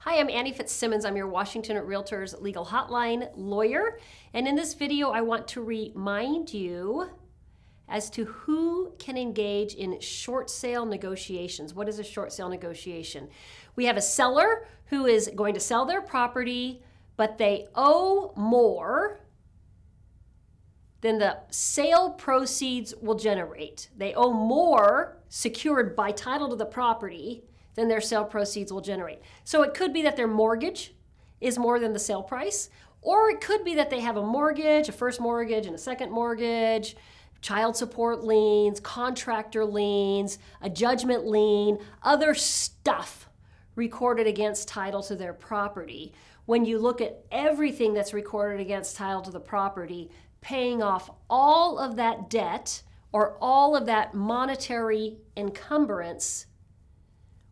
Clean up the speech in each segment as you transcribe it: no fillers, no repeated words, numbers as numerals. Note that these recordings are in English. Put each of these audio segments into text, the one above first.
Hi, I'm Annie Fitzsimmons. I'm your Washington Realtors Legal Hotline lawyer. And in this video, I want to remind you as to who can engage in short sale negotiations. What is a short sale negotiation? We have a seller who is going to sell their property, but they owe more than the sale proceeds will generate. They owe more secured by title to the property than their sale proceeds will generate. So it could be that their mortgage is more than the sale price, or it could be that they have a mortgage, a first mortgage and a second mortgage, child support liens, contractor liens, a judgment lien, other stuff recorded against title to their property. When you look at everything that's recorded against title to the property, paying off all of that debt or all of that monetary encumbrance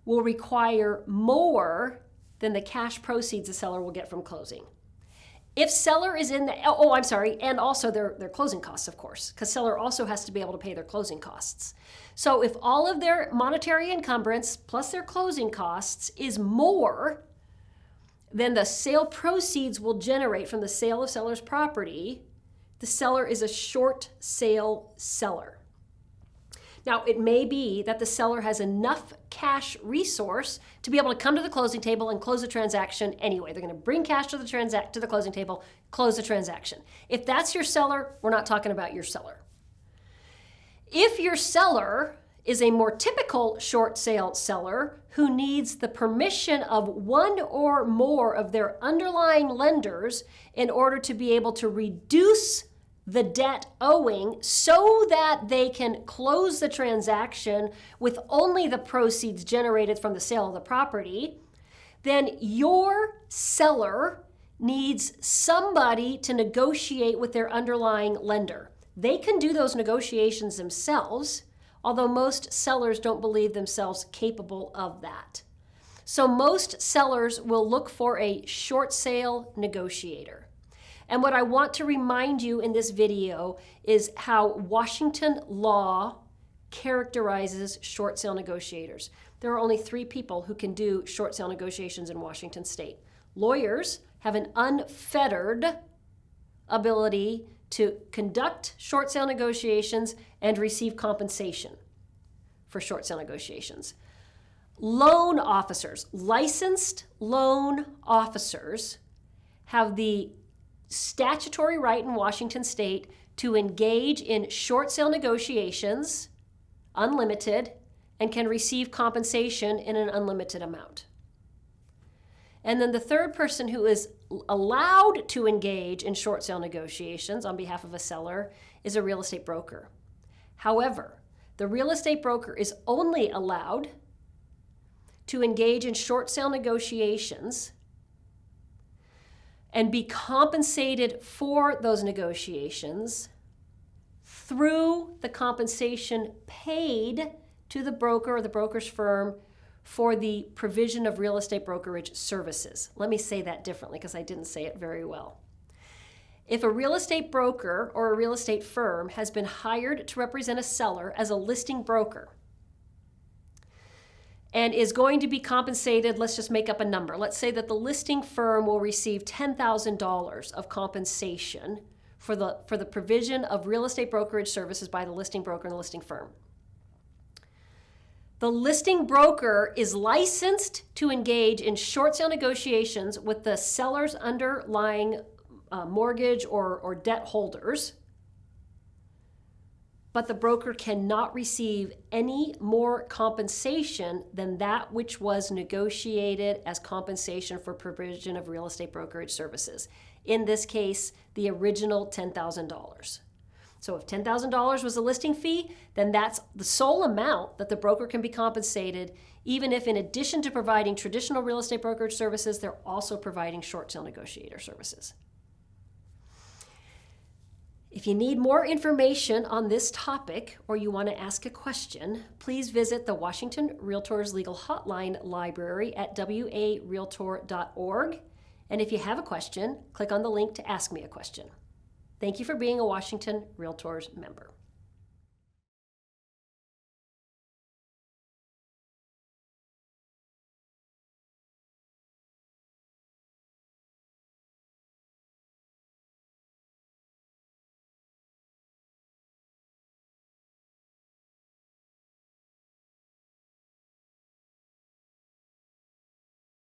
will require more than the cash proceeds the seller will get from closing. If seller is in the, and also their closing costs, of course, because seller also has to be able to pay their closing costs. So if all of their monetary encumbrance plus their closing costs is more than the sale proceeds will generate from the sale of seller's property, the seller is a short sale seller. Now, it may be that the seller has enough cash resource to be able to come to the closing table and close the transaction anyway. They're going to bring cash to the closing table, close the transaction. If that's your seller, we're not talking about your seller. If your seller is a more typical short sale seller who needs the permission of one or more of their underlying lenders in order to be able to reduce the debt owing so that they can close the transaction with only the proceeds generated from the sale of the property, then your seller needs somebody to negotiate with their underlying lender. They can do those negotiations themselves, although most sellers don't believe themselves capable of that. So most sellers will look for a short sale negotiator. And what I want to remind you in this video is how Washington law characterizes short sale negotiators. There are only 3 people who can do short sale negotiations in Washington state. Lawyers have an unfettered ability to conduct short sale negotiations and receive compensation for short sale negotiations. Loan officers, licensed loan officers, have the statutory right in Washington state to engage in short sale negotiations, unlimited, and can receive compensation in an unlimited amount. And then the third person who is allowed to engage in short sale negotiations on behalf of a seller is a real estate broker. However, the real estate broker is only allowed to engage in short sale negotiations and be compensated for those negotiations through the compensation paid to the broker or the broker's firm for the provision of real estate brokerage services. Let me say that differently because I didn't say it very well. If a real estate broker or a real estate firm has been hired to represent a seller as a listing broker and is going to be compensated, let's just make up a number. Let's say that the listing firm will receive $10,000 of compensation for the provision of real estate brokerage services by the listing broker and the listing firm. The listing broker is licensed to engage in short sale negotiations with the seller's underlying mortgage or debt holders, but the broker cannot receive any more compensation than that which was negotiated as compensation for provision of real estate brokerage services. In this case, the original $10,000. So if $10,000 was the listing fee, then that's the sole amount that the broker can be compensated, even if in addition to providing traditional real estate brokerage services, they're also providing short sale negotiator services. If you need more information on this topic or you want to ask a question, please visit the Washington Realtors Legal Hotline library at warealtor.org. And if you have a question, click on the link to ask me a question. Thank you for being a Washington Realtors member.